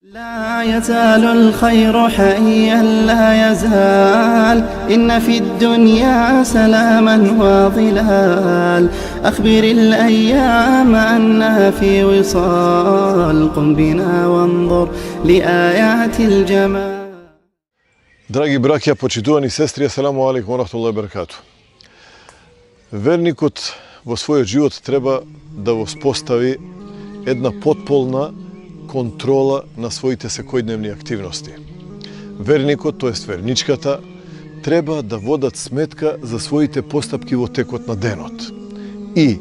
لا يزال الخير حيا لا يزال إن في الدنيا سلاما وظلال أخبر الأيام أنها في وصال قم بنا وانظر لآيات الجمال. Dragi brakja, počituvani sestri, assalamu alaikum wa rahmatullahi wa barakatuh. Vernikot vo svoj život treba da uspostavi jedna potpolna kontrola na svojite sekojdnevni aktivnosti. Vernikot, to jest verničkata, treba da vodat smetka za svojite postapki vo tekot na denot. I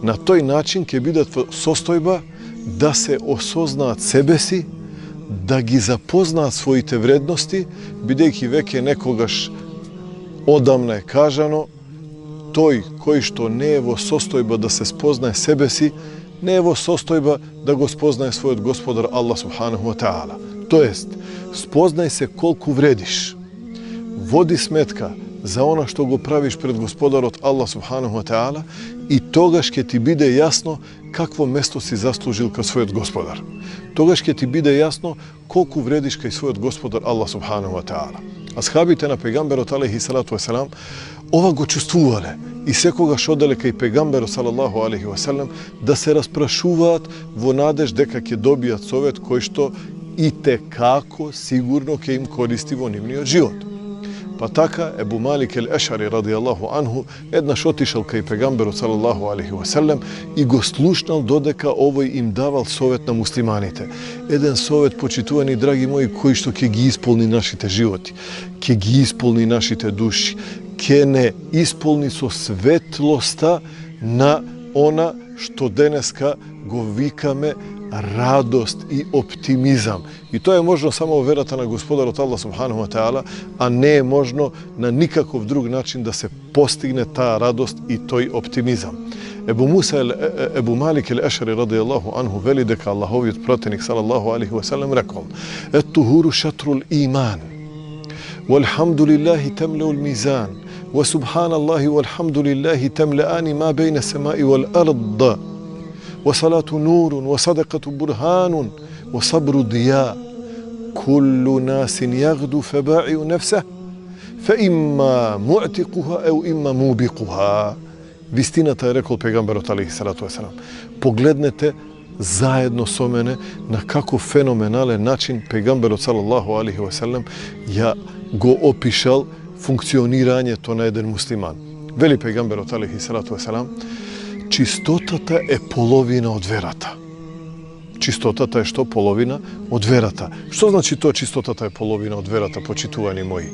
na toj način ke bidat sostojba da se osoznat sebesi, da gi zapoznat svojite vrednosti, bidejki veke nekogaš odamna je kažano, toj koji što ne evo sostojba da se spoznaje sebesi, ne evo sostojba da go spoznaje svoj gospodar Allah subhanahu wa ta'ala. To jest, spoznaj se koliko vrediš. Vodi smetka za ono što go praviš pred gospodarom Allah subhanahu wa ta'ala i togaš ke ti bide jasno kakvo mesto si zaslužil kao svoj gospodar. Togaš ke ti bide jasno koliko vrediš kao svoj gospodar Allah subhanahu wa ta'ala. Ashabite na pegamberot alaihi salatu wasalam ova go čustvuvale i sekoga šodele kaj pegambero sallallahu alaihi wasalam da se rasprašuvat vo nadež deka ke dobijat sovet koji što i tekako sigurno ke im koristi vo nimnio život. Pa taka Ebu Malik el-Ešari radijallahu anhu jednaš otišal kaj pegamberu sallallahu alaihi wasallam i go slušnal dodeka ovoj im daval sovet na muslimanite. Jedan sovet, počituvani dragi moji, koji što ke gi ispolni našite životi, ke gi ispolni našite duši, ke ne ispolni so svetlosta na ona što deneska go vikame radost i optimizam. I to je možno samo verata na gospodar od Allah subhanahu wa ta'ala, a ne je možno na nikakov drug način da se postigne ta radost i toj optimizam. Ebu Malik el-Ešari radijallahu anhu veli deka Allahovi protenik sallallahu alaihi wa sallam rekao: Et tuhuru šatrul iman, walhamdulillahi temleu l-mizan, wa subhanallahi walhamdulillahi temleani ma bejne semai wal arda, وصلاة نور وصدقة برهان وصبر ضياء كل ناس يغدو فباعع نفسه فإما معتقها أو إما موبقها. Vistiната je rekao pegamberot alaihi salatu wasalam. Poglednete zajedno so mene na kako fenomenalen način pegamberot sallallahu alaihi wasalam ja go opišal funkcioniranje to na jedan musliman. Veli pegamberot alaihi salatu wasalam: čistotata je polovina od verata. Čistotata je što? Polovina od verata. Što znači to čistotata je polovina od verata, počituvani moji?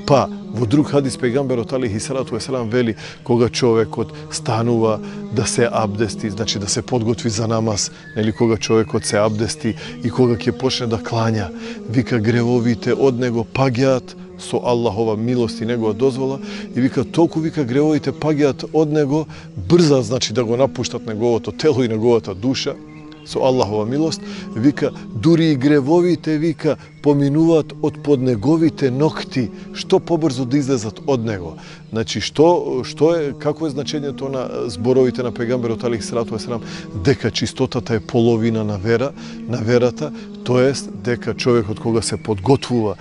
Pa, vo drug hadis pegamberot alaihi salatu wasalam veli koga čovek od stanuva da se abdesti, znači da se podgotvi za namaz, ili koga čovek od se abdesti i koga ke počne da klanja, vika grevovite od nego pagjat, so Allahova milost i njegova dozvola, i vika toliko vika grevovite pagjat od nego brza, znači da go napuštat njegovo telo i njegova duša, so Allahova milost, vika duri i grevovite vika pominuvat od podnegovite nokti, što pobrzo da izlezat od nego. Znači što je, kako je značenje to na zborovite na pegamberot alaihi salatu wasalam, deka čistotata je polovina na verata, to jest deka čovjek od koga se podgotvuva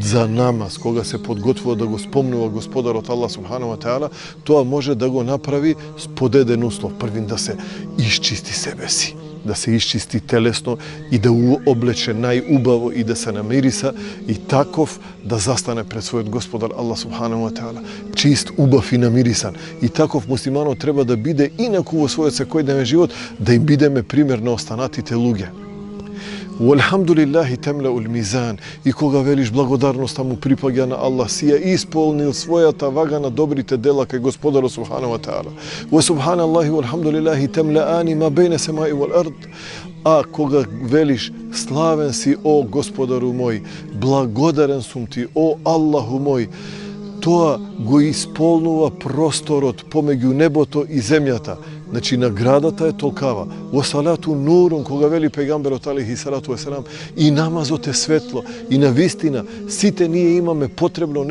za namaz, koga se podgotvuva da go spomnuva gospodar od Allah subhanahu wa ta'ala, to može da go napravi pod jedan uslov, prvim da se iščisti sebesi, da se iščisti telesno i da obleče najubavo i da se namirisa i takov da zastane pred svoj gospodar Allah subhanahu wa ta'ala. Čist, ubav i namirisan. I takov muslimanov treba da bide inaku u svoj sekojdnevni život, da im bideme primjerno ostanati te luge. Walhamdulillahi temleu l-mizan, i koga veliš blagodarnost mu pripagja na Allah, sija ispolnil svoja ta vagana dobrite dela kaj gospodaru subhanahu wa ta'ala. Wa subhanallahi walhamdulillahi temleani ma bejne semai wal ard, a koga veliš slaven si o gospodaru moj, blagodaren sum ti o Allahu moj, toa go ispolnuva prostorot pomegju neboto i zemljata, Значи, наградата е толкава. Во салату нурун, кога вели пегамберот алейхи салату веселам, и намазот е светло. И на вистина, сите ние имаме потреба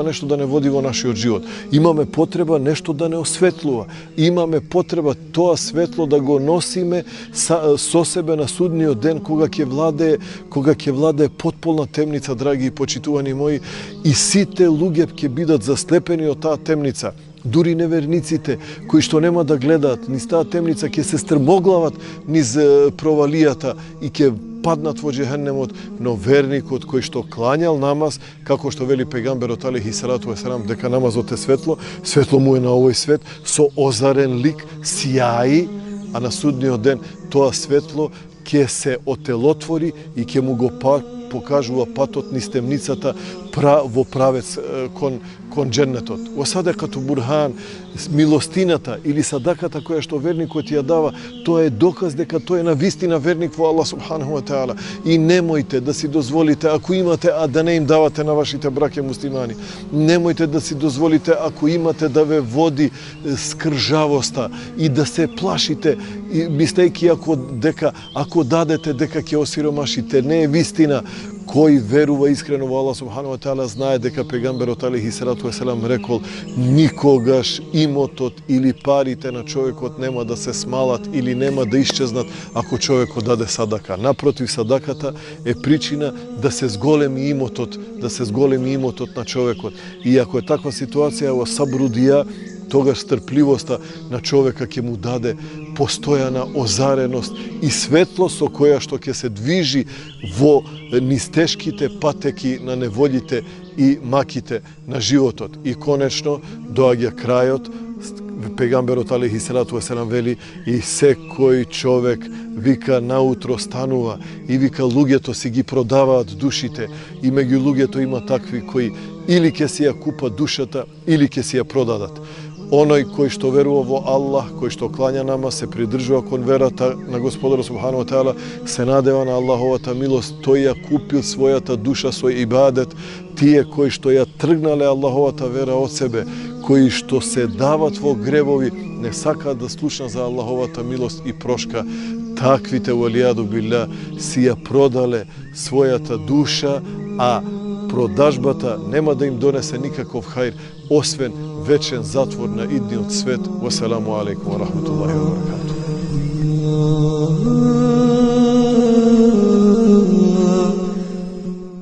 нешто да не води во нашиот живот. Имаме потреба нешто да не осветлува. Имаме потреба тоа светло да го носиме со себе на судниот ден, кога ќе владее потполна темница, драги и почитувани мои, и сите луѓе ќе бидат заслепени од таа темница. Дури неверниците, кои што нема да гледаат низ таа темница, ќе се стрмоглават низ провалијата и ќе паднат во џехеннемот, но верникот кој што клањал намаз, како што вели пегамберот алейхи салату веселам, дека намазот е светло, светло му е на овој свет, со озарен лик, сјаи, а на судниот ден тоа светло ќе се отелотвори и ќе му го покажува патот низ темницата во правец кон дженнетот. Во садакату бурхан, милостината или садаката која што верникот ја дава, тоа е доказ дека тој е на вистина верник во Аллах субханаху ва таала. И немојте да си дозволите, ако имате, а да не им давате на вашите браќа муслимани. Немојте да си дозволите, ако имате, да ве води скржавоста и да се плашите, мислејќи ако дадете дека ќе осиромашите. Не е вистина. Кој верува искрено во Аллах субханаху ва таала знае дека пегамберот алейхи салату веселам рекол: никогаш имотот или парите на човекот нема да се смалат или нема да исчезнат ако човекот даде садака. Напротив, садаката е причина да се зголеми имотот на човекот. И ако е таква ситуација во сабрудија, тогаш трпливоста на човека ќе му даде постојана озареност и светло со која што ќе се движи во низ тешките патеки на неволите и маките на животот. И конечно доаѓа крајот. Пегамберот алейхи салату веселам вели: и секој човек вика наутро станува и вика луѓето си ги продаваат душите, и меѓу луѓето има такви кои или ќе си ја купат душата или ќе си ја продадат. Оној кој што верува во Аллах, кој што клања намаз, се придржува кон верата на Господарот субханаху ва таала, се надева на Аллаховата милост, тој ја купил својата душа со ибадет. Тие кои што ја тргнале Аллаховата вера од себе, кои што се дават во гревови, не сакаат да слушнат за Аллаховата милост и прошка, таквите валијаду билlah си ја продале својата душа, а продажбата нема да им донесе никаков хајр, освен вечен затвор на идниот свет. Вассаламу алейкум ва рахметуллахи ва баракатух.